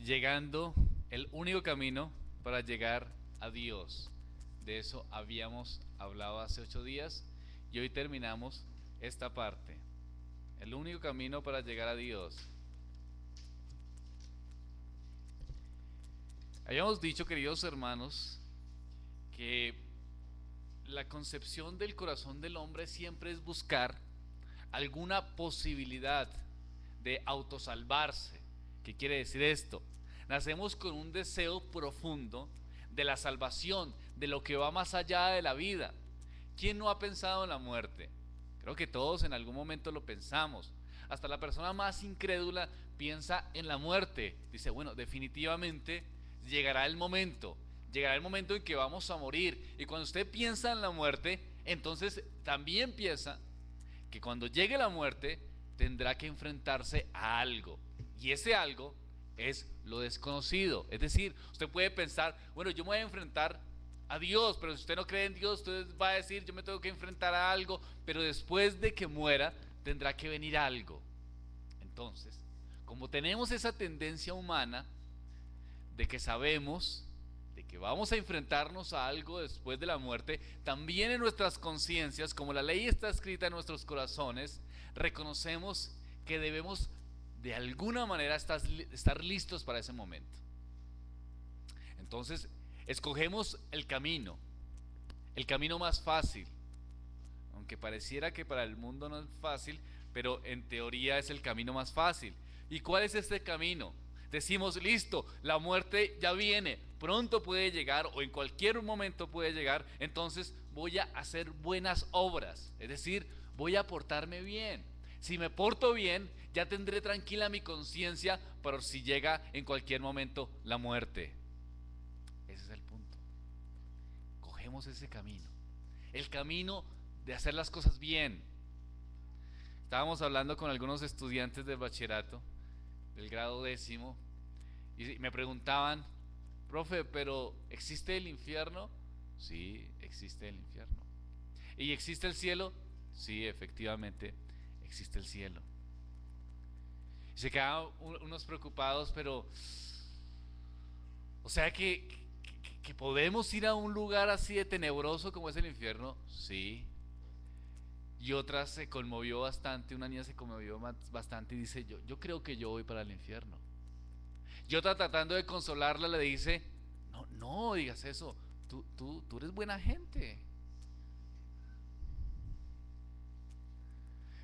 llegando, el único camino para llegar a Dios. De eso habíamos hablado hace 8 días y hoy terminamos esta parte. El único camino para llegar a Dios. Habíamos dicho, queridos hermanos, que la concepción del corazón del hombre siempre es buscar alguna posibilidad de autosalvarse. ¿Qué quiere decir esto? Nacemos con un deseo profundo de la salvación, de lo que va más allá de la vida. ¿Quién no ha pensado en la muerte? Creo que todos en algún momento lo pensamos. Hasta la persona más incrédula piensa en la muerte. Dice, bueno, definitivamente llegará el momento. Llegará el momento en que vamos a morir. Y cuando usted piensa en la muerte, entonces también piensa que cuando llegue la muerte tendrá que enfrentarse a algo. Y ese algo es lo desconocido. Es decir, usted puede pensar, bueno, yo me voy a enfrentar a Dios, pero si usted no cree en Dios, usted va a decir, yo me tengo que enfrentar a algo, pero después de que muera tendrá que venir algo. Entonces, como tenemos esa tendencia humana de que sabemos de que vamos a enfrentarnos a algo después de la muerte, también en nuestras conciencias, como la ley está escrita en nuestros corazones, reconocemos que debemos de alguna manera estar listos para ese momento. Entonces, escogemos el camino más fácil, aunque pareciera que para el mundo no es fácil, pero en teoría es el camino más fácil. ¿Y cuál es este camino? Decimos, listo, la muerte ya viene, pronto puede llegar o en cualquier momento puede llegar, entonces voy a hacer buenas obras, es decir, voy a portarme bien. Si me porto bien, ya tendré tranquila mi conciencia para si llega en cualquier momento la muerte. Ese es el punto. Cogemos ese camino, el camino de hacer las cosas bien. Estábamos hablando con algunos estudiantes del bachillerato, del grado 10, y me preguntaban, profe, pero ¿existe el infierno? Sí, existe el infierno. ¿Y existe el cielo? Sí, efectivamente, existe el cielo. Y se quedaban unos preocupados, pero, o sea que podemos ir a un lugar así de tenebroso como es el infierno. Sí. Y otra se conmovió bastante, una niña se conmovió bastante y dice, yo creo que yo voy para el infierno. Y otra tratando de consolarla le dice, no, no digas eso, tú eres buena gente.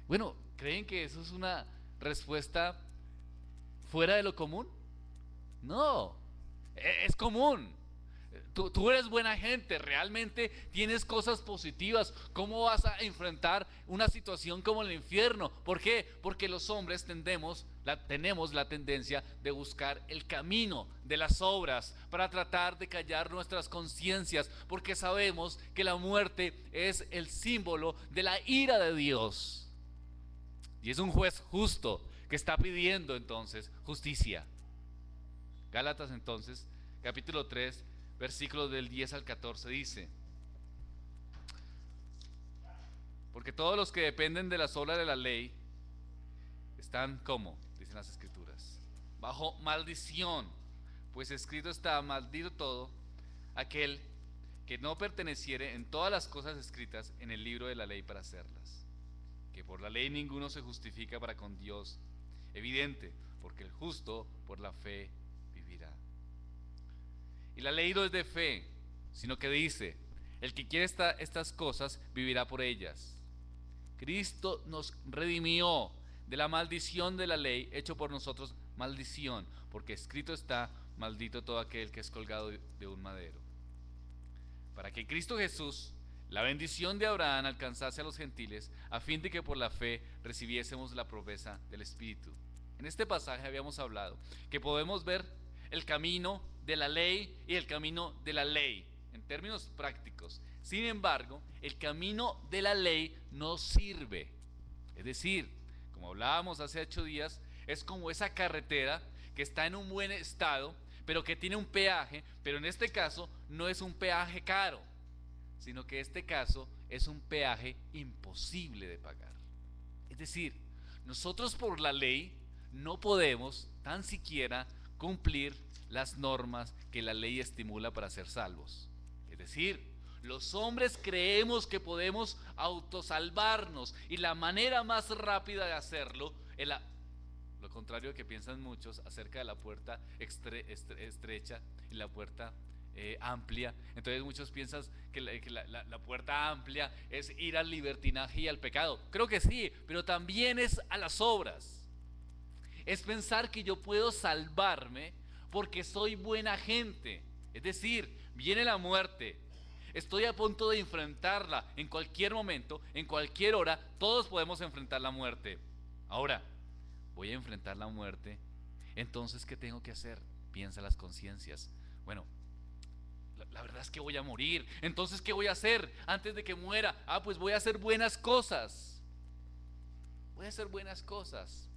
Bueno, ¿creen que eso es una respuesta fuera de lo común? No, es común. Tú eres buena gente, realmente tienes cosas positivas. ¿Cómo vas a enfrentar una situación como el infierno? ¿Por qué? Porque los hombres tenemos la tendencia de buscar el camino de las obras para tratar de callar nuestras conciencias, porque sabemos que la muerte es el símbolo de la ira de Dios. Y es un juez justo que está pidiendo entonces justicia. Gálatas entonces, capítulo 3, versículos del 10 al 14 dice, porque todos los que dependen de las obras de la ley están como, dicen las escrituras, bajo maldición, pues escrito está, maldito todo aquel que no perteneciere en todas las cosas escritas en el libro de la ley para hacerlas. Que por la ley ninguno se justifica para con Dios. Evidente, porque el justo por la fe vivirá. Y la ley no es de fe, sino que dice, el que quiere estas cosas vivirá por ellas. Cristo nos redimió de la maldición de la ley, hecho por nosotros maldición, porque escrito está, maldito todo aquel que es colgado de un madero. Para que en Cristo Jesús la bendición de Abraham alcanzase a los gentiles, a fin de que por la fe recibiésemos la promesa del Espíritu. En este pasaje habíamos hablado que podemos ver el camino de la ley y el camino de la ley, en términos prácticos. Sin embargo, el camino de la ley no sirve. Es decir, como hablábamos hace 8 días, es como esa carretera que está en un buen estado, pero que tiene un peaje, pero en este caso no es un peaje caro, sino que este caso es un peaje imposible de pagar. Es decir, nosotros por la ley no podemos tan siquiera cumplir las normas que la ley estimula para ser salvos. Es decir, los hombres creemos que podemos autosalvarnos y la manera más rápida de hacerlo es lo contrario de que piensan muchos acerca de la puerta estrecha y la puerta amplia. Entonces muchos piensan que la puerta amplia es ir al libertinaje y al pecado. Creo que sí, pero también es a las obras. Es pensar que yo puedo salvarme porque soy buena gente. Es decir, viene la muerte, estoy a punto de enfrentarla en cualquier momento, en cualquier hora. Todos podemos enfrentar la muerte. Ahora, voy a enfrentar la muerte. Entonces, ¿qué tengo que hacer? Piensa las conciencias. Bueno, la verdad es que voy a morir. Entonces, ¿qué voy a hacer antes de que muera? Pues voy a hacer buenas cosas. Voy a hacer buenas cosas.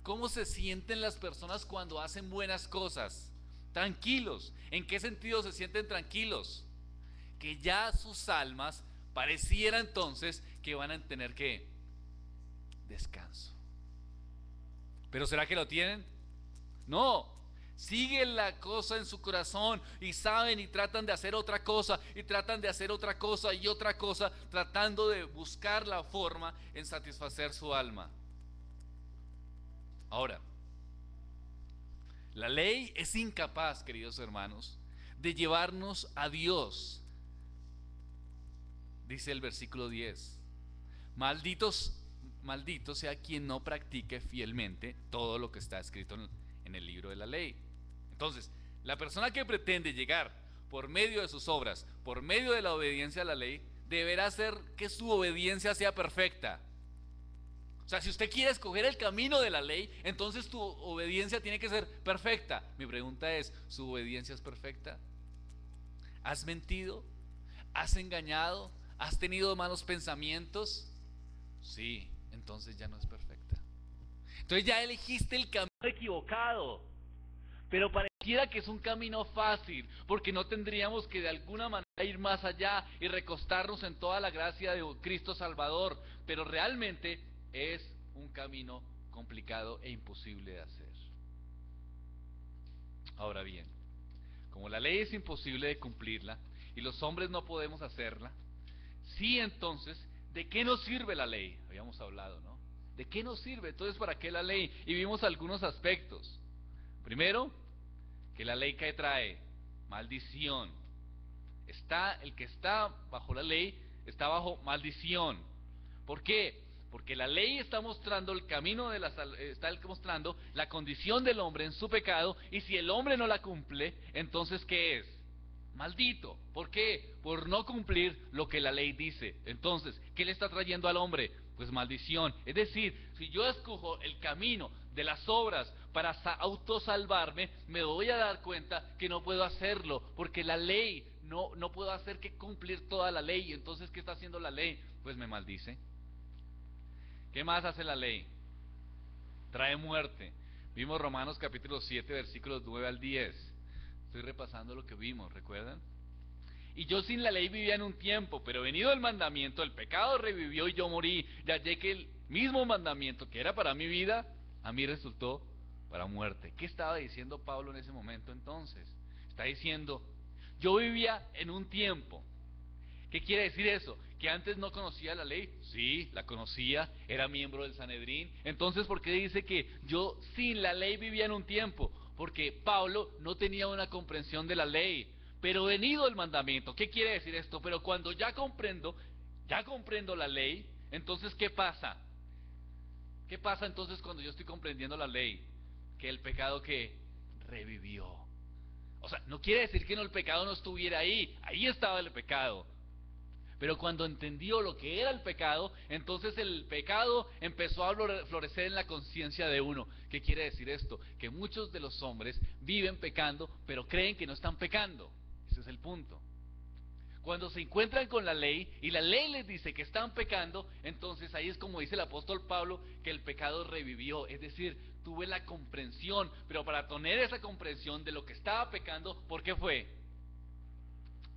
¿Cómo se sienten las personas cuando hacen buenas cosas? Tranquilos. ¿En qué sentido se sienten tranquilos? Que ya sus almas pareciera entonces que van a tener que descanso. ¿Pero será que lo tienen? No. Siguen la cosa en su corazón y saben y tratan de hacer otra cosa y tratan de hacer otra cosa y otra cosa, tratando de buscar la forma en satisfacer su alma. Ahora, la ley es incapaz, queridos hermanos, de llevarnos a Dios. Dice el versículo 10: maldito sea quien no practique fielmente todo lo que está escrito en el libro de la ley. Entonces, la persona que pretende llegar por medio de sus obras, por medio de la obediencia a la ley, deberá hacer que su obediencia sea perfecta. O sea, si usted quiere escoger el camino de la ley, entonces tu obediencia tiene que ser perfecta. Mi pregunta es, ¿su obediencia es perfecta? ¿Has mentido? ¿Has engañado? ¿Has tenido malos pensamientos? Sí, entonces ya no es perfecta. Entonces ya elegiste el camino equivocado. Pero pareciera que es un camino fácil, porque no tendríamos que de alguna manera ir más allá y recostarnos en toda la gracia de Cristo Salvador. Pero realmente es un camino complicado e imposible de hacer. Ahora bien, como la ley es imposible de cumplirla y los hombres no podemos hacerla, sí, entonces, ¿de qué nos sirve la ley? Habíamos hablado, ¿no? ¿De qué nos sirve? Entonces, ¿para qué la ley? Y vimos algunos aspectos. Primero, que la ley que trae maldición. El que está bajo la ley está bajo maldición. ¿Por qué? Porque la ley está mostrando el camino de está mostrando la condición del hombre en su pecado, y si el hombre no la cumple, entonces ¿qué es? Maldito. ¿Por qué? Por no cumplir lo que la ley dice. Entonces, ¿qué le está trayendo al hombre? Pues maldición. Es decir, si yo escojo el camino de las obras para autosalvarme, me voy a dar cuenta que no puedo hacerlo, porque la ley, no puedo hacer que cumplir toda la ley. Entonces, ¿qué está haciendo la ley? Pues me maldice. ¿Qué más hace la ley? Trae muerte. Vimos Romanos capítulo 7, versículos 9 al 10. Estoy repasando lo que vimos, ¿recuerdan? Y yo sin la ley vivía en un tiempo, pero venido el mandamiento, el pecado revivió y yo morí. Ya que el mismo mandamiento que era para mi vida, a mí resultó para muerte. ¿Qué estaba diciendo Pablo en ese momento entonces? Está diciendo, yo vivía en un tiempo. ¿Qué quiere decir eso? ¿Que antes no conocía la ley? Sí, la conocía, era miembro del Sanedrín. Entonces, ¿por qué dice que yo sin la ley vivía en un tiempo? Porque Pablo no tenía una comprensión de la ley. Pero venido el mandamiento, ¿qué quiere decir esto? Pero cuando ya comprendo la ley, entonces ¿qué pasa? ¿Qué pasa entonces cuando yo estoy comprendiendo la ley? Que el pecado que revivió. O sea, no quiere decir que el pecado no estuviera ahí estaba el pecado. Pero cuando entendió lo que era el pecado, entonces el pecado empezó a florecer en la conciencia de uno. ¿Qué quiere decir esto? Que muchos de los hombres viven pecando, pero creen que no están pecando. Ese es el punto. Cuando se encuentran con la ley y la ley les dice que están pecando, entonces ahí es como dice el apóstol Pablo, que el pecado revivió. Es decir, tuve la comprensión, pero para tener esa comprensión de lo que estaba pecando, ¿por qué fue?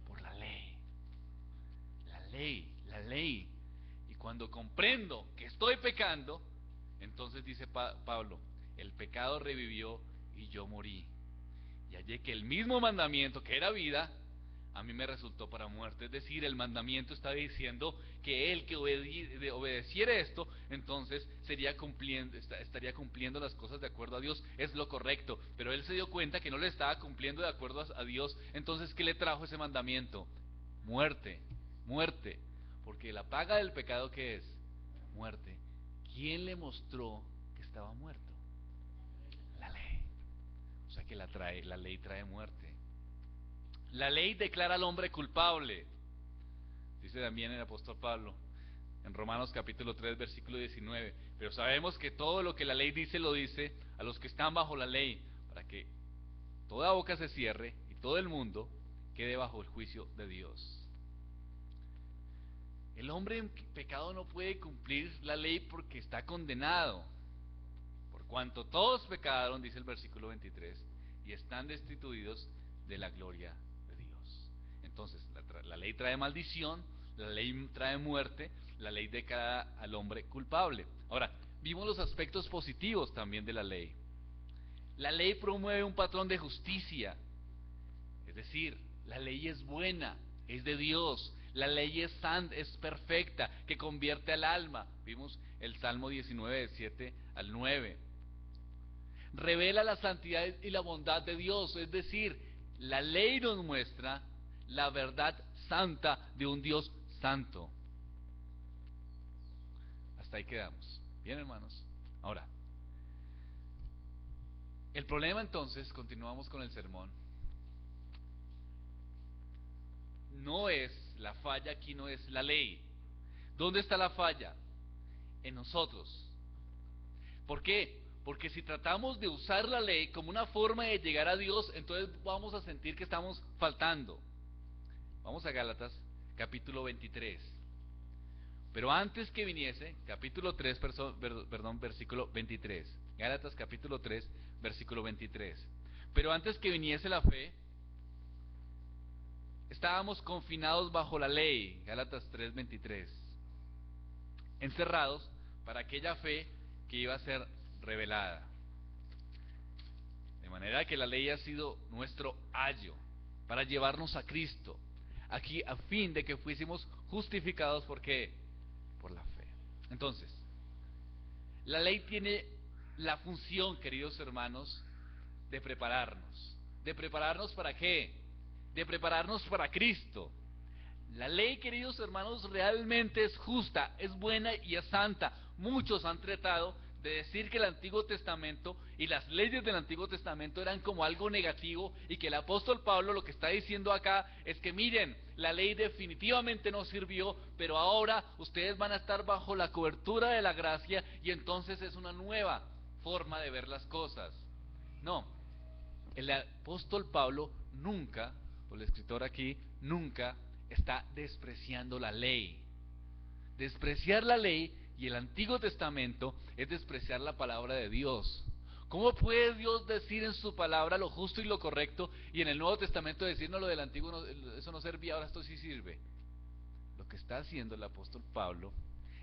Por la ley. La ley. Y cuando comprendo que estoy pecando, entonces dice Pablo, el pecado revivió y yo morí. Y hallé que el mismo mandamiento, que era vida, a mí me resultó para muerte. Es decir, el mandamiento estaba diciendo que el que obedeciera esto, entonces estaría cumpliendo las cosas de acuerdo a Dios. Es lo correcto. Pero él se dio cuenta que no le estaba cumpliendo de acuerdo a Dios. Entonces, ¿qué le trajo ese mandamiento? Muerte, muerte. Porque la paga del pecado, ¿qué es? Muerte. ¿Quién le mostró que estaba muerto? La ley. O sea que la ley trae muerte. La ley declara al hombre culpable, dice también el apóstol Pablo en Romanos capítulo 3 versículo 19. Pero sabemos que todo lo que la ley dice lo dice a los que están bajo la ley, para que toda boca se cierre y todo el mundo quede bajo el juicio de Dios. El hombre en pecado no puede cumplir la ley porque está condenado. Por cuanto todos pecaron, dice el versículo 23, y están destituidos de la gloria de Dios. Entonces, la ley trae maldición, la ley trae muerte, la ley declara al hombre culpable. Ahora, vimos los aspectos positivos también de la ley. La ley promueve un patrón de justicia, es decir, la ley es buena, es de Dios. La ley es santa, es perfecta, que convierte al alma. Vimos el Salmo 19, del 7 al 9. Revela la santidad y la bondad de Dios, es decir, la ley nos muestra la verdad santa de un Dios santo. Hasta ahí quedamos. Bien, hermanos. Ahora, el problema entonces, continuamos con el sermón. No es la falla aquí, no es la ley. ¿Dónde está la falla? En nosotros. ¿Por qué? Porque si tratamos de usar la ley como una forma de llegar a Dios, entonces vamos a sentir que estamos faltando. Vamos a Gálatas, capítulo 23. Pero antes que viniese, capítulo 3, versículo 23. Gálatas, capítulo 3, versículo 23. Pero antes que viniese la fe, estábamos confinados bajo la ley. Gálatas 3, 23. Encerrados para aquella fe que iba a ser revelada. De manera que la ley ha sido nuestro ayo para llevarnos a Cristo, aquí a fin de que fuésemos justificados. ¿Por qué? Por la fe. Entonces, la ley tiene la función, queridos hermanos, de prepararnos. ¿De prepararnos para qué? De prepararnos para Cristo. La ley, queridos hermanos, realmente es justa, es buena y es santa. Muchos han tratado de decir que el Antiguo Testamento y las leyes del Antiguo Testamento eran como algo negativo, y que el apóstol Pablo lo que está diciendo acá es que miren, la ley definitivamente no sirvió, pero ahora ustedes van a estar bajo la cobertura de la gracia, y entonces es una nueva forma de ver las cosas. No, el apóstol Pablo nunca, o el escritor aquí, nunca está despreciando la ley. Despreciar la ley y el Antiguo Testamento es despreciar la palabra de Dios. ¿Cómo puede Dios decir en su palabra lo justo y lo correcto, y en el Nuevo Testamento decirnos lo del Antiguo, no, eso no servía, ahora esto sí sirve? Lo que está haciendo el apóstol Pablo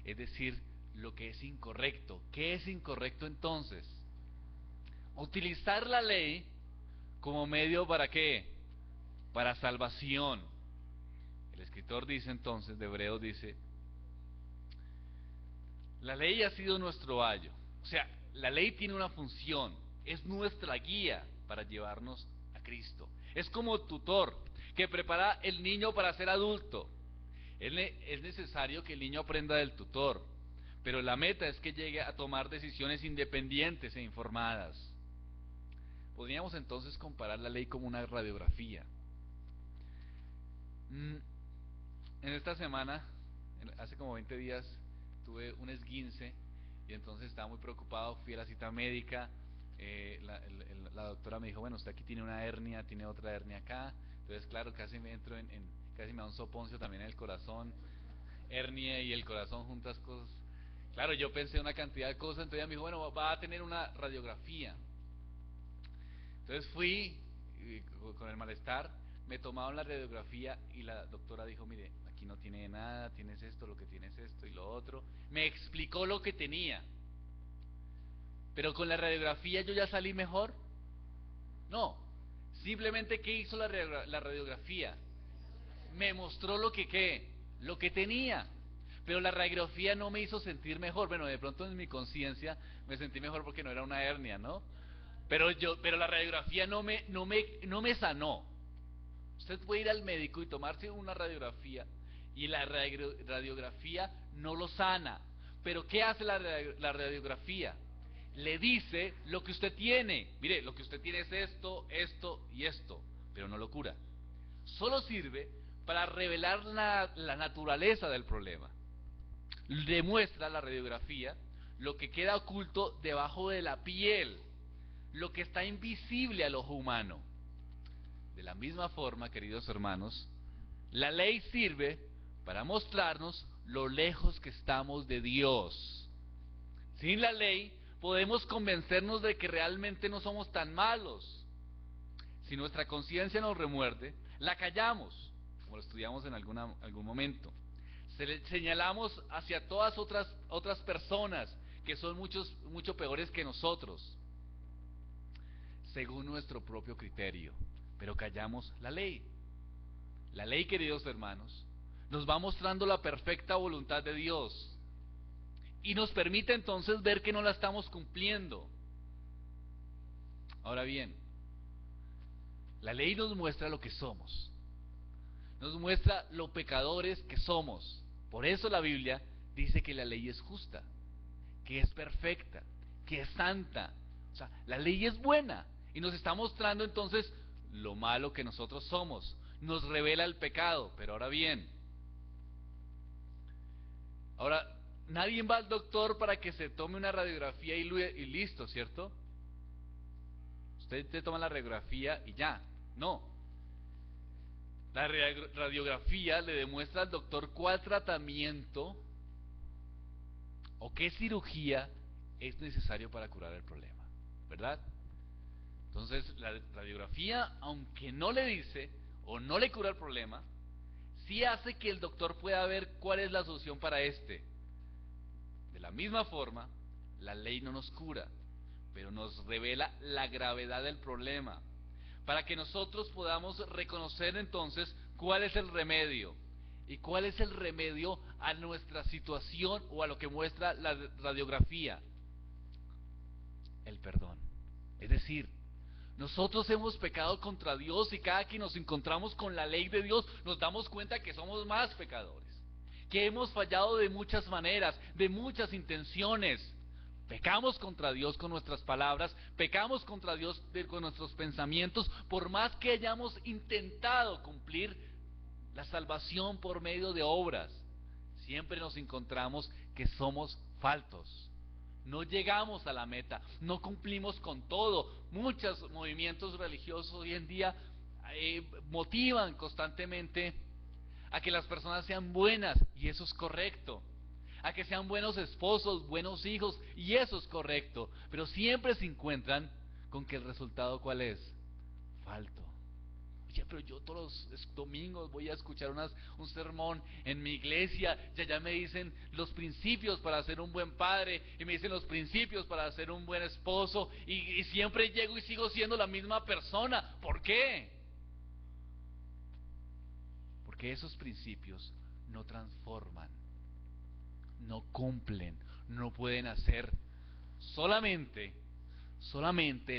es decir lo que es incorrecto. ¿Qué es incorrecto entonces? Utilizar la ley como medio ¿para qué? Para salvación. El escritor dice entonces, de Hebreos dice, la ley ha sido nuestro ayo. O sea, la ley tiene una función, es nuestra guía para llevarnos a Cristo. Es como tutor que prepara el niño para ser adulto. Es necesario que el niño aprenda del tutor, pero la meta es que llegue a tomar decisiones independientes e informadas. Podríamos entonces comparar la ley como una radiografía. En esta semana, hace como 20 días, tuve un esguince y entonces estaba muy preocupado. Fui a la cita médica. La doctora me dijo, bueno, usted aquí tiene una hernia, tiene otra hernia acá. Entonces, claro, casi me entro casi me da un soponcio también en el corazón. Hernia y el corazón, juntas cosas. Claro, yo pensé una cantidad de cosas. Entonces ella me dijo, bueno, va a tener una radiografía. Entonces fui con el malestar, me tomaron la radiografía y la doctora dijo, mire, aquí no tiene nada, tienes esto, lo que tienes esto y lo otro. Me explicó lo que tenía. Pero con la radiografía yo ya salí mejor. No, simplemente ¿qué hizo la radiografía? Me mostró lo que ¿qué? Lo que tenía. Pero la radiografía no me hizo sentir mejor. Bueno, de pronto en mi conciencia me sentí mejor porque no era una hernia, ¿no? Pero la radiografía no me sanó. Usted puede ir al médico y tomarse una radiografía y la radiografía no lo sana. Pero ¿qué hace la radiografía? Le dice lo que usted tiene. Mire, lo que usted tiene es esto, esto y esto, pero no lo cura. Solo sirve para revelar la naturaleza del problema. Demuestra la radiografía lo que queda oculto debajo de la piel, lo que está invisible al ojo humano. De la misma forma, queridos hermanos, la ley sirve para mostrarnos lo lejos que estamos de Dios. Sin la ley podemos convencernos de que realmente no somos tan malos. Si nuestra conciencia nos remuerde, la callamos, como lo estudiamos en algún momento. Señalamos hacia todas otras personas que son mucho peores que nosotros, según nuestro propio criterio, pero callamos la ley. La ley, queridos hermanos, nos va mostrando la perfecta voluntad de Dios y nos permite entonces ver que no la estamos cumpliendo. Ahora bien, la ley nos muestra lo que somos, nos muestra lo pecadores que somos. Por eso la Biblia dice que la ley es justa, que es perfecta, que es santa. O sea, la ley es buena y nos está mostrando entonces lo malo que nosotros somos. Nos revela el pecado. Pero ahora bien, nadie va al doctor para que se tome una radiografía y listo, ¿cierto? Usted te toma la radiografía y ya. No. La radiografía le demuestra al doctor cuál tratamiento o qué cirugía es necesario para curar el problema, ¿verdad? Entonces, la radiografía, aunque no le dice o no le cura el problema, sí hace que el doctor pueda ver cuál es la solución para este. De la misma forma, la ley no nos cura, pero nos revela la gravedad del problema, para que nosotros podamos reconocer entonces cuál es el remedio. ¿Y cuál es el remedio a nuestra situación o a lo que muestra la radiografía? El perdón. Es decir, nosotros hemos pecado contra Dios y cada que nos encontramos con la ley de Dios nos damos cuenta que somos más pecadores, que hemos fallado de muchas maneras, de muchas intenciones. Pecamos contra Dios con nuestras palabras, pecamos contra Dios con nuestros pensamientos, por más que hayamos intentado cumplir la salvación por medio de obras. Siempre nos encontramos que somos faltos. No llegamos a la meta, no cumplimos con todo. Muchos movimientos religiosos hoy en día motivan constantemente a que las personas sean buenas, y eso es correcto. A que sean buenos esposos, buenos hijos, y eso es correcto. Pero siempre se encuentran con que el resultado ¿cuál es? Falto. Oye, pero yo todos los domingos voy a escuchar un sermón en mi iglesia, y allá me dicen los principios para ser un buen padre, y me dicen los principios para ser un buen esposo, y siempre llego y sigo siendo la misma persona. ¿Por qué? Porque esos principios no transforman, no cumplen, no pueden hacer. Solamente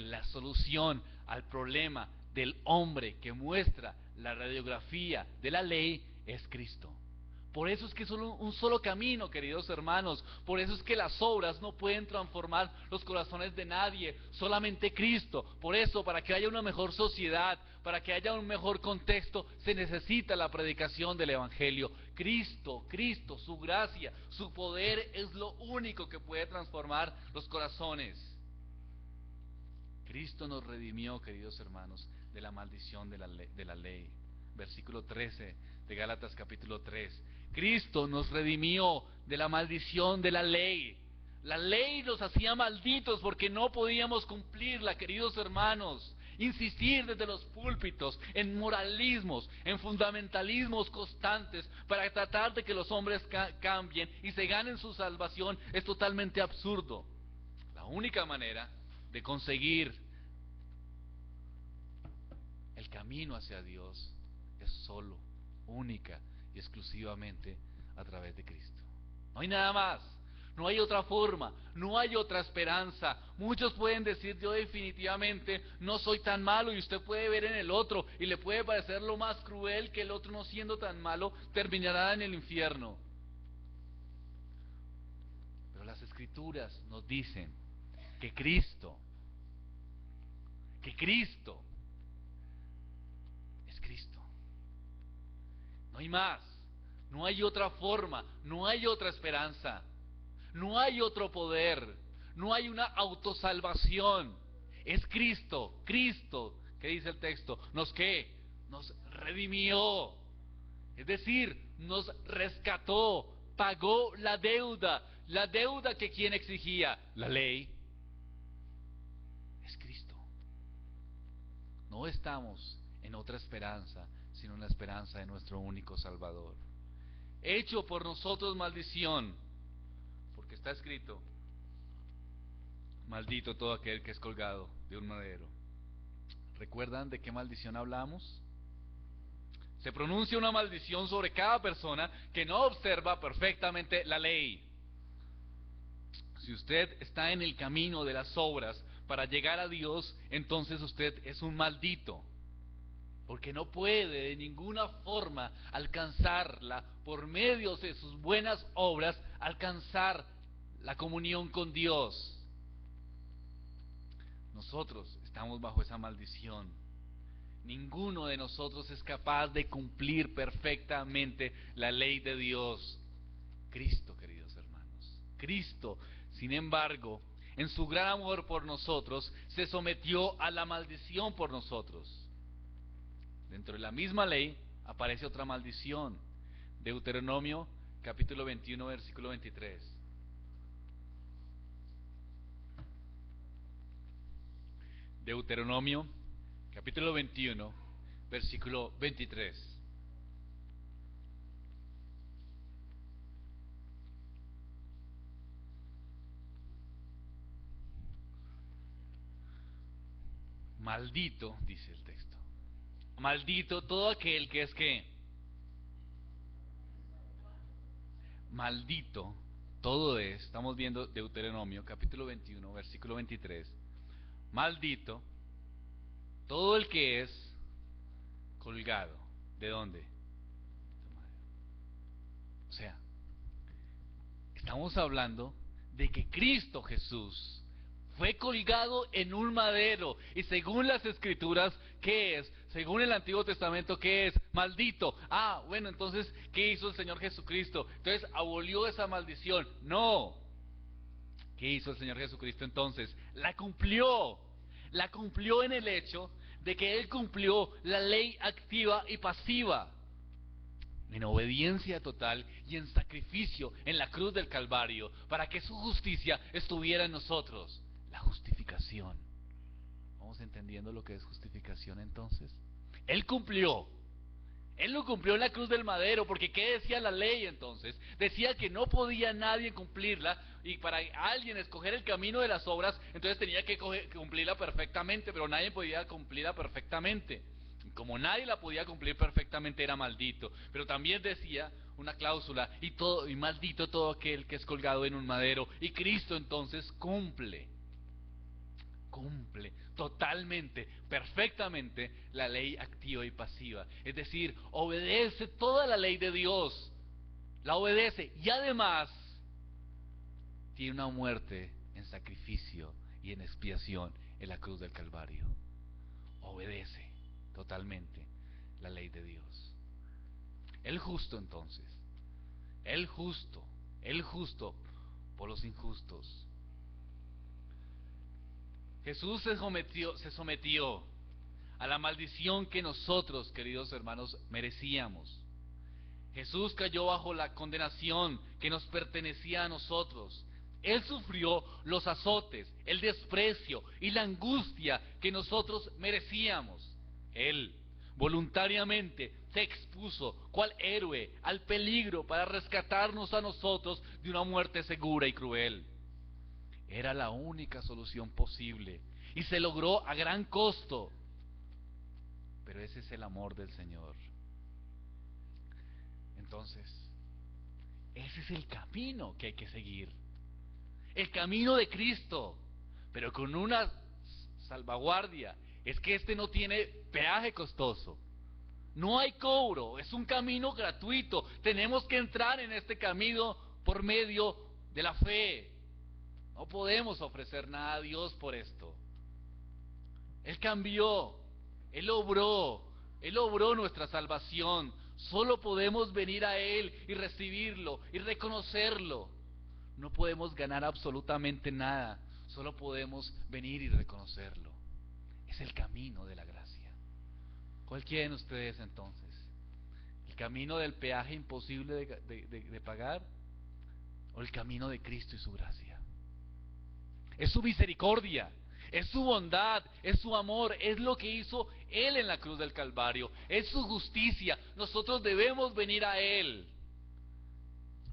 la solución al problema del hombre que muestra la radiografía de la ley es Cristo. Por eso es que es solo un solo camino, queridos hermanos. Por eso es que las obras no pueden transformar los corazones de nadie, solamente Cristo. Por eso, para que haya una mejor sociedad, para que haya un mejor contexto, se necesita la predicación del Evangelio. Cristo, su gracia, su poder es lo único que puede transformar los corazones. Cristo nos redimió, queridos hermanos, de la maldición de la ley. Versículo 13 de Gálatas capítulo 3. Cristo nos redimió de la maldición de la ley. La ley nos hacía malditos porque no podíamos cumplirla, queridos hermanos. Insistir desde los púlpitos en moralismos, en fundamentalismos constantes para tratar de que los hombres cambien y se ganen su salvación es totalmente absurdo. La única manera de conseguir camino hacia Dios es solo, única y exclusivamente a través de Cristo. No hay nada más, no hay otra forma, no hay otra esperanza. Muchos pueden decir: yo definitivamente no soy tan malo, y usted puede ver en el otro y le puede parecer lo más cruel que el otro, no siendo tan malo, terminará en el infierno. Pero las Escrituras nos dicen que Cristo es Cristo. No hay más, no hay otra forma, no hay otra esperanza, no hay otro poder, no hay una autosalvación. Es Cristo, ¿qué dice el texto? Nos redimió, es decir, nos rescató, pagó la deuda que quien exigía, la ley. Es Cristo. No estamos en otra esperanza, sino en la esperanza de nuestro único Salvador. Hecho por nosotros maldición, porque está escrito: maldito todo aquel que es colgado de un madero. ¿Recuerdan de qué maldición hablamos? Se pronuncia una maldición sobre cada persona que no observa perfectamente la ley. Si usted está en el camino de las obras para llegar a Dios, entonces usted es un maldito, porque no puede de ninguna forma alcanzarla por medio de sus buenas obras, alcanzar la comunión con Dios. Nosotros estamos bajo esa maldición. Ninguno de nosotros es capaz de cumplir perfectamente la ley de Dios. Cristo, queridos hermanos, Cristo, sin embargo, en su gran amor por nosotros, se sometió a la maldición por nosotros. Dentro de la misma ley aparece otra maldición. Deuteronomio capítulo 21, versículo 23. Deuteronomio capítulo 21, versículo 23. Maldito, dice el texto. Maldito todo aquel que es ¿qué? Maldito todo es, estamos viendo Deuteronomio capítulo 21, versículo 23. Maldito todo el que es colgado. ¿De dónde? O sea, estamos hablando de que Cristo Jesús fue colgado en un madero, y según las Escrituras, ¿qué es? Según el Antiguo Testamento, ¿qué es? Maldito. Bueno, entonces, ¿qué hizo el Señor Jesucristo? Entonces, ¿abolió esa maldición? No. ¿Qué hizo el Señor Jesucristo entonces? La cumplió en el hecho de que Él cumplió la ley activa y pasiva, en obediencia total y en sacrificio en la cruz del Calvario, para que su justicia estuviera en nosotros. La justificación. ¿Vamos entendiendo lo que es justificación entonces? Él lo cumplió en la cruz del madero, porque ¿qué decía la ley entonces? Decía que no podía nadie cumplirla, y para alguien escoger el camino de las obras, entonces tenía que cumplirla perfectamente, pero nadie podía cumplirla perfectamente. Como nadie la podía cumplir perfectamente, era maldito. Pero también decía una cláusula: y maldito todo aquel que es colgado en un madero. Y Cristo entonces cumple totalmente, perfectamente la ley activa y pasiva. Es decir, obedece toda la ley de Dios, la obedece, y además tiene una muerte en sacrificio y en expiación en la cruz del Calvario. Obedece totalmente la ley de Dios. El justo entonces, el justo por los injustos. Jesús se sometió a la maldición que nosotros, queridos hermanos, merecíamos. Jesús cayó bajo la condenación que nos pertenecía a nosotros. Él sufrió los azotes, el desprecio y la angustia que nosotros merecíamos. Él voluntariamente se expuso cual héroe al peligro para rescatarnos a nosotros de una muerte segura y cruel. Era la única solución posible y se logró a gran costo. Pero es Ese es el amor del Señor. Entonces, ese es el camino que hay que seguir. El camino de Cristo, pero con una salvaguardia. Es que este no tiene peaje costoso. No hay cobro, es un camino gratuito. Tenemos que entrar en este camino por medio de la fe. No podemos ofrecer nada a Dios por esto. Él cambió, Él obró nuestra salvación. Solo podemos venir a Él y recibirlo y reconocerlo. No podemos ganar absolutamente nada, solo podemos venir y reconocerlo. Es el camino de la gracia. ¿Cuál quieren ustedes entonces? ¿El camino del peaje imposible de pagar? ¿O el camino de Cristo y su gracia? Es su misericordia, es su bondad, es su amor, es lo que hizo Él en la cruz del Calvario, es su justicia. Nosotros debemos venir a Él.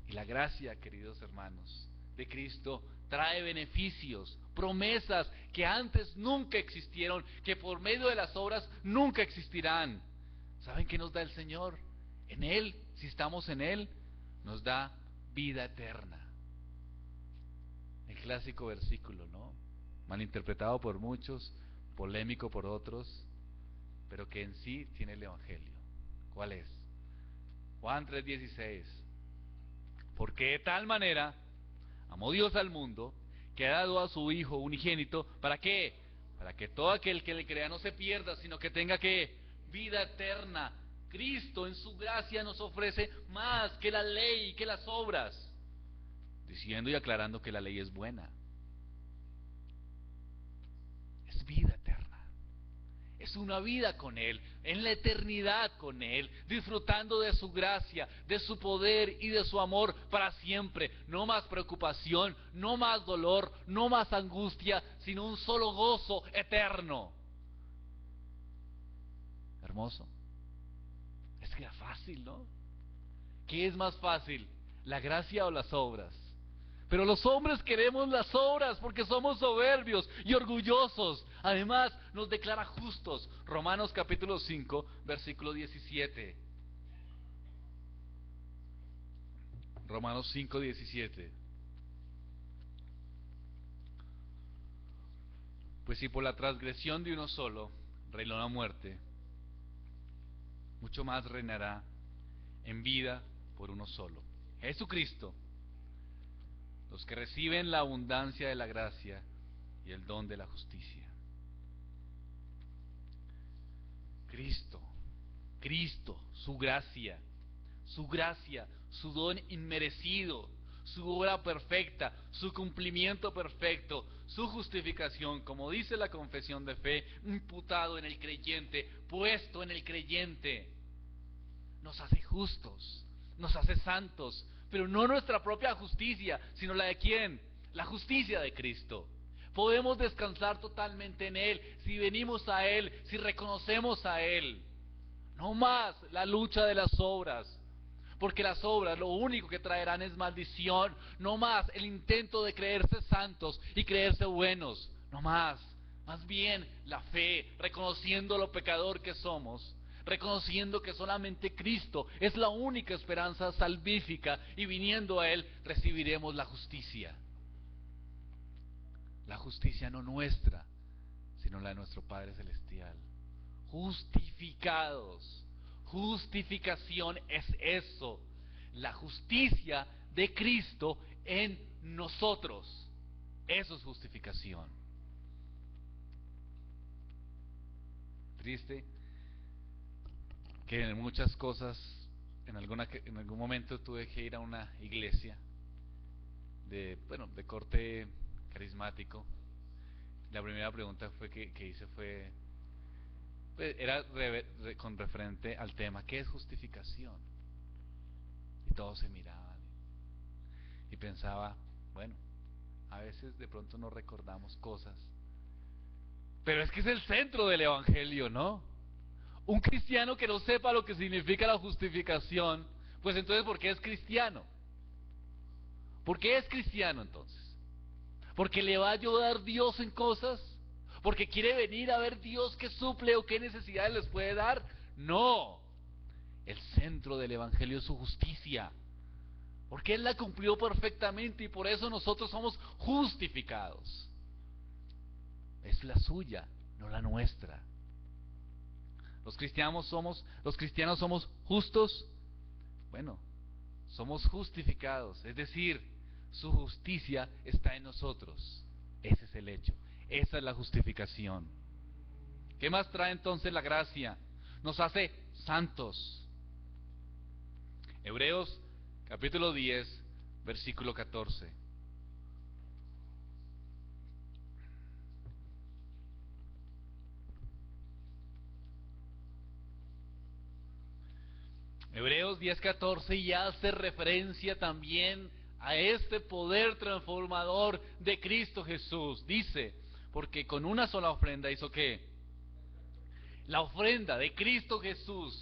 Y la gracia, queridos hermanos, de Cristo trae beneficios, promesas que antes nunca existieron, que por medio de las obras nunca existirán. ¿Saben qué nos da el Señor? En Él, si estamos en Él, nos da vida eterna. El clásico versículo, ¿no? Malinterpretado por muchos, polémico por otros, pero que en sí tiene el Evangelio. ¿Cuál es? Juan 3:16. Porque de tal manera amó Dios al mundo, que ha dado a su Hijo unigénito. ¿Para qué? Para que todo aquel que le crea no se pierda, sino que tenga ¿qué? Vida eterna. Cristo en su gracia nos ofrece más que la ley y que las obras, diciendo y aclarando que la ley es buena. Es vida eterna. Es una vida con Él, en la eternidad con Él, disfrutando de su gracia, de su poder y de su amor para siempre. No más preocupación, no más dolor, no más angustia, sino un solo gozo eterno. Hermoso. Es que era fácil, ¿no? ¿Qué es más fácil, la gracia o las obras? Pero los hombres queremos las obras porque somos soberbios y orgullosos. Además, nos declara justos. Romanos capítulo 5, versículo 17. Romanos 5, 17. Pues si por la transgresión de uno solo reinó la muerte, mucho más reinará en vida por uno solo, Jesucristo, los que reciben la abundancia de la gracia y el don de la justicia. Cristo, su gracia, su don inmerecido, su obra perfecta, su cumplimiento perfecto, su justificación, como dice la confesión de fe, imputado en el creyente, puesto en el creyente, nos hace justos, nos hace santos, pero no nuestra propia justicia, sino la de ¿quién? La justicia de Cristo. Podemos descansar totalmente en Él, si venimos a Él, si reconocemos a Él. No más la lucha de las obras, porque las obras lo único que traerán es maldición. No más el intento de creerse santos y creerse buenos. No más bien la fe, reconociendo lo pecador que somos, reconociendo que solamente Cristo es la única esperanza salvífica, y viniendo a Él recibiremos la justicia. La justicia no nuestra, sino la de nuestro Padre Celestial. Justificados. Justificación es eso, la justicia de Cristo en nosotros. Eso es justificación. Triste que en muchas cosas, en algún momento tuve que ir a una iglesia de corte carismático. La primera pregunta que hice fue, era con referente al tema, ¿qué es justificación? Y todos se miraban y pensaba, bueno, a veces de pronto no recordamos cosas, pero es que es el centro del evangelio, ¿no? Un cristiano que no sepa lo que significa la justificación, pues entonces ¿por qué es cristiano? ¿Por qué es cristiano entonces? ¿Porque le va a ayudar Dios en cosas? porque quiere venir a ver Dios qué suple o qué necesidades les puede dar. No, el centro del Evangelio es su justicia, porque Él la cumplió perfectamente y por eso nosotros somos justificados. Es la suya, no la nuestra. Los cristianos somos justos. Bueno, somos justificados, es decir, su justicia está en nosotros. Ese es el hecho, esa es la justificación. ¿Qué más trae entonces la gracia? Nos hace santos. Hebreos capítulo 10, versículo 14. Hebreos 10:14 ya hace referencia también a este poder transformador de Cristo Jesús. Dice, porque con una sola ofrenda hizo ¿qué? La ofrenda de Cristo Jesús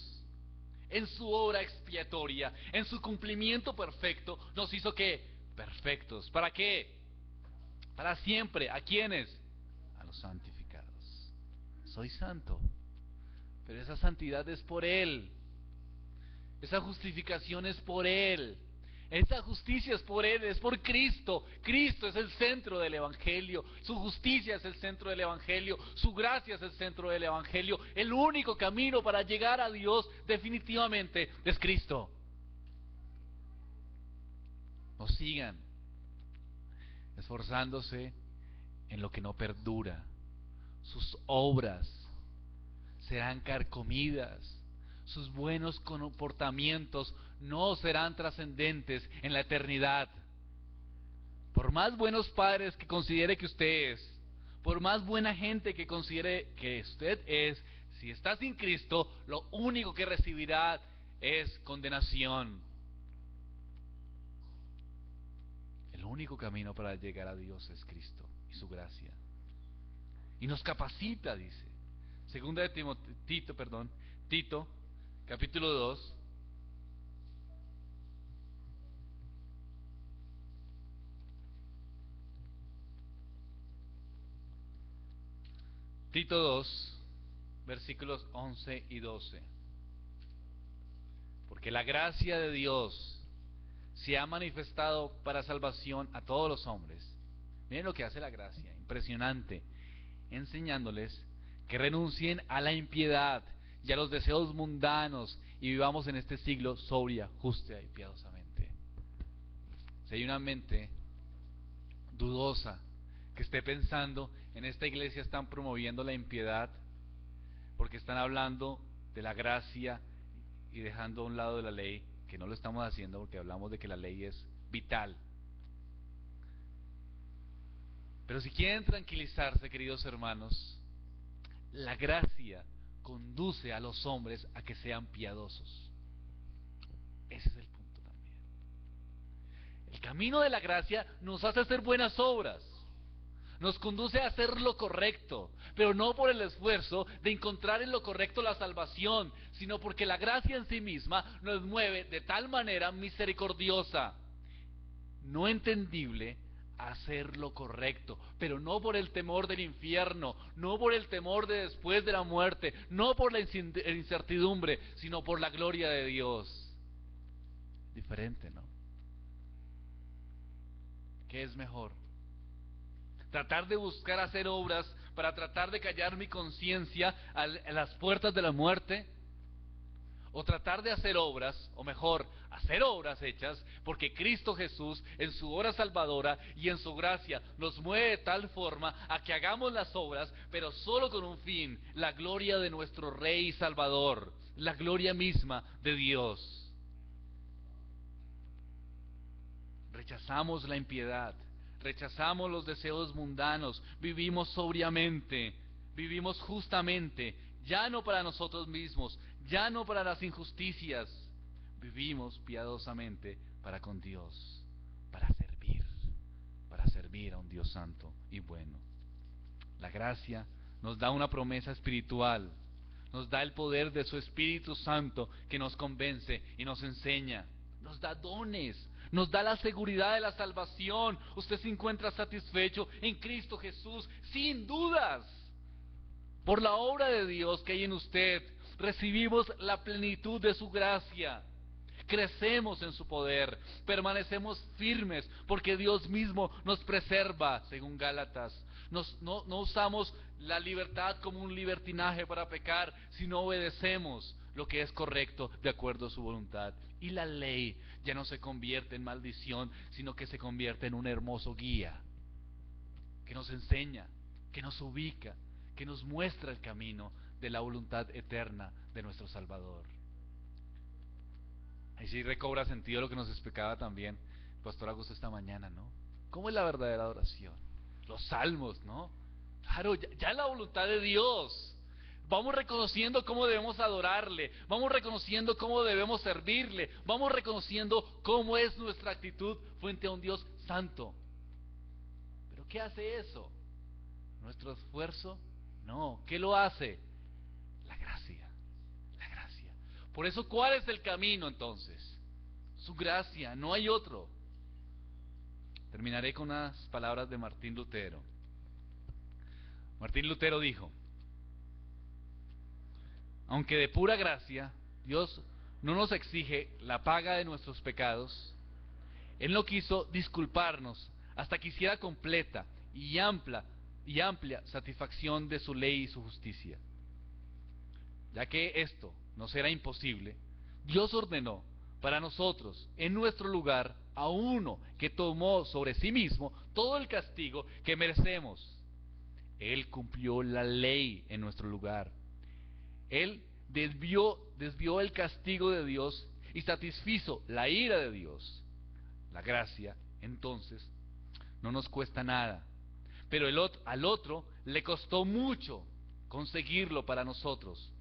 en su obra expiatoria, en su cumplimiento perfecto, nos hizo ¿qué? Perfectos. ¿Para qué? Para siempre. ¿A quiénes? A los santificados. Soy santo, pero esa santidad es por Él. Esa justificación es por Él. Esa justicia es por Él, es por Cristo. Cristo es el centro del Evangelio. Su justicia es el centro del Evangelio. Su gracia es el centro del Evangelio. El único camino para llegar a Dios definitivamente es Cristo. No sigan esforzándose en lo que no perdura. Sus obras serán carcomidas. Sus buenos comportamientos no serán trascendentes en la eternidad. Por más buenos padres que considere que usted es, por más buena gente que considere que usted es, si está sin Cristo, lo único que recibirá es condenación. El único camino para llegar a Dios es Cristo y su gracia. Y nos capacita, dice. Segunda de Tito, capítulo 2. Tito 2, versículos 11 y 12. Porque la gracia de Dios se ha manifestado para salvación a todos los hombres. Miren lo que hace la gracia, impresionante, enseñándoles que renuncien a la impiedad y a los deseos mundanos y vivamos en este siglo sobria, justa y piadosamente. Si hay una mente dudosa que esté pensando, en esta iglesia están promoviendo la impiedad porque están hablando de la gracia y dejando a un lado de la ley, que no lo estamos haciendo porque hablamos de que la ley es vital. Pero si quieren tranquilizarse, queridos hermanos, la gracia conduce a los hombres a que sean piadosos. Ese es el punto también. El camino de la gracia nos hace hacer buenas obras, nos conduce a hacer lo correcto, pero no por el esfuerzo de encontrar en lo correcto la salvación, sino porque la gracia en sí misma nos mueve de tal manera misericordiosa, no entendible, a hacer lo correcto, pero no por el temor del infierno, no por el temor de después de la muerte, no por la incertidumbre, sino por la gloria de Dios. Diferente, ¿no? ¿Qué es mejor? Tratar de buscar hacer obras para tratar de callar mi conciencia a las puertas de la muerte, o tratar de hacer obras, o mejor, hacer obras hechas, porque Cristo Jesús en su obra salvadora y en su gracia nos mueve de tal forma a que hagamos las obras, pero solo con un fin, la gloria de nuestro Rey y Salvador, la gloria misma de Dios. Rechazamos la impiedad, rechazamos los deseos mundanos, vivimos sobriamente, vivimos justamente, ya no para nosotros mismos, ya no para las injusticias, vivimos piadosamente para con Dios, para servir a un Dios santo y bueno. La gracia nos da una promesa espiritual, nos da el poder de su Espíritu Santo que nos convence y nos enseña, nos da dones, nos da la seguridad de la salvación. Usted se encuentra satisfecho en Cristo Jesús, sin dudas. Por la obra de Dios que hay en usted, recibimos la plenitud de su gracia. Crecemos en su poder, permanecemos firmes, porque Dios mismo nos preserva, según Gálatas. No usamos la libertad como un libertinaje para pecar, sino obedecemos lo que es correcto de acuerdo a su voluntad. Y la ley ya no se convierte en maldición, sino que se convierte en un hermoso guía, que nos enseña, que nos ubica, que nos muestra el camino de la voluntad eterna de nuestro Salvador. Ahí sí recobra sentido lo que nos explicaba también el Pastor Augusto esta mañana, ¿no? ¿Cómo es la verdadera adoración? Los salmos, ¿no? Claro, ya la voluntad de Dios. Vamos reconociendo cómo debemos adorarle, vamos reconociendo cómo debemos servirle, vamos reconociendo cómo es nuestra actitud frente a un Dios santo. ¿Pero qué hace eso? ¿Nuestro esfuerzo? No. ¿Qué lo hace? La gracia. La gracia. Por eso, ¿cuál es el camino entonces? Su gracia, no hay otro. Terminaré con unas palabras de Martín Lutero. Martín Lutero dijo: aunque de pura gracia Dios no nos exige la paga de nuestros pecados, Él no quiso disculparnos hasta que hiciera completa y amplia satisfacción de su ley y su justicia. Ya que esto nos era imposible, Dios ordenó para nosotros, en nuestro lugar, a uno que tomó sobre sí mismo todo el castigo que merecemos. Él cumplió la ley en nuestro lugar. Él desvió el castigo de Dios y satisfizo la ira de Dios. La gracia, entonces, no nos cuesta nada, pero al otro le costó mucho conseguirlo para nosotros.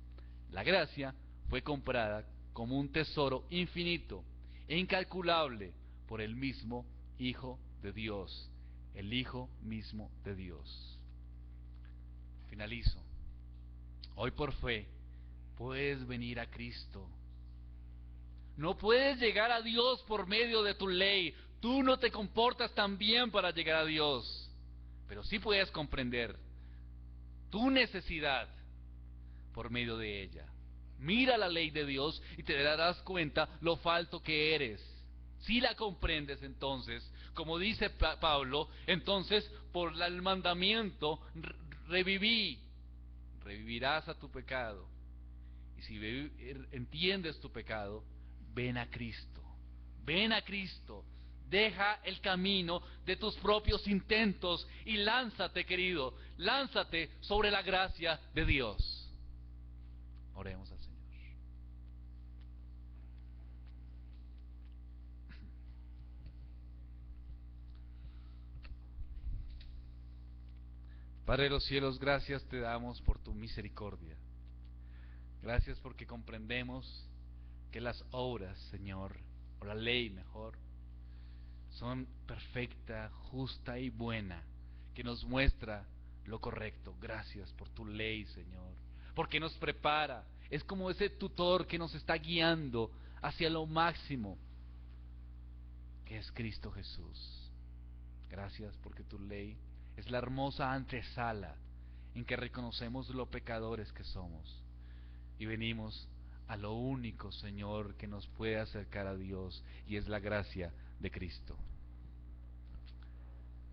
La gracia fue comprada como un tesoro infinito e incalculable por el mismo Hijo de Dios, el Hijo mismo de Dios. Finalizo. Hoy por fe puedes venir a Cristo. No puedes llegar a Dios por medio de tu ley. Tú no te comportas tan bien para llegar a Dios. Pero sí puedes comprender tu necesidad por medio de ella. Mira la ley de Dios y te darás cuenta lo falto que eres. Si la comprendes, entonces, como dice Pablo, entonces por el mandamiento revivirás a tu pecado. Y si entiendes tu pecado, ven a Cristo. Ven a Cristo. Deja el camino de tus propios intentos y lánzate, querido. Lánzate sobre la gracia de Dios. Oremos al Señor. Padre de los cielos, gracias te damos por tu misericordia. Gracias porque comprendemos que las obras, Señor, o la ley mejor, son perfecta, justa y buena, que nos muestra lo correcto. Gracias por tu ley, Señor, porque nos prepara. Es como ese tutor que nos está guiando hacia lo máximo, que es Cristo Jesús. Gracias porque tu ley es la hermosa antesala en que reconocemos lo pecadores que somos y venimos a lo único, Señor, que nos puede acercar a Dios, y es la gracia de Cristo.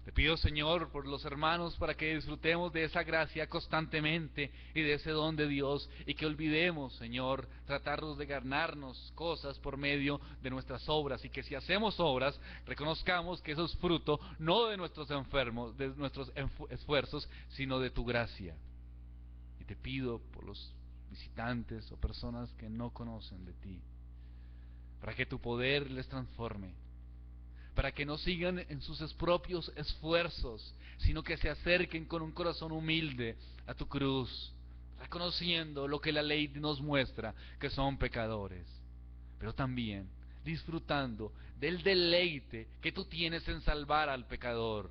Te pido, Señor, por los hermanos, para que disfrutemos de esa gracia constantemente y de ese don de Dios, y que olvidemos, Señor, tratarnos de ganarnos cosas por medio de nuestras obras, y que si hacemos obras, reconozcamos que eso es fruto no de nuestros esfuerzos, sino de tu gracia. Y te pido por los visitantes o personas que no conocen de ti, para que tu poder les transforme, para que no sigan en sus propios esfuerzos, sino que se acerquen con un corazón humilde a tu cruz, reconociendo lo que la ley nos muestra, que son pecadores, pero también disfrutando del deleite que tú tienes en salvar al pecador.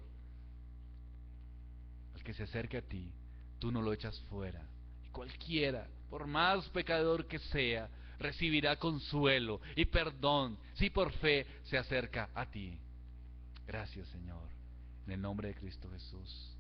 Al que se acerque a ti, tú no lo echas fuera. Y cualquiera, por más pecador que sea, recibirá consuelo y perdón si por fe se acerca a ti. Gracias, Señor, en el nombre de Cristo Jesús.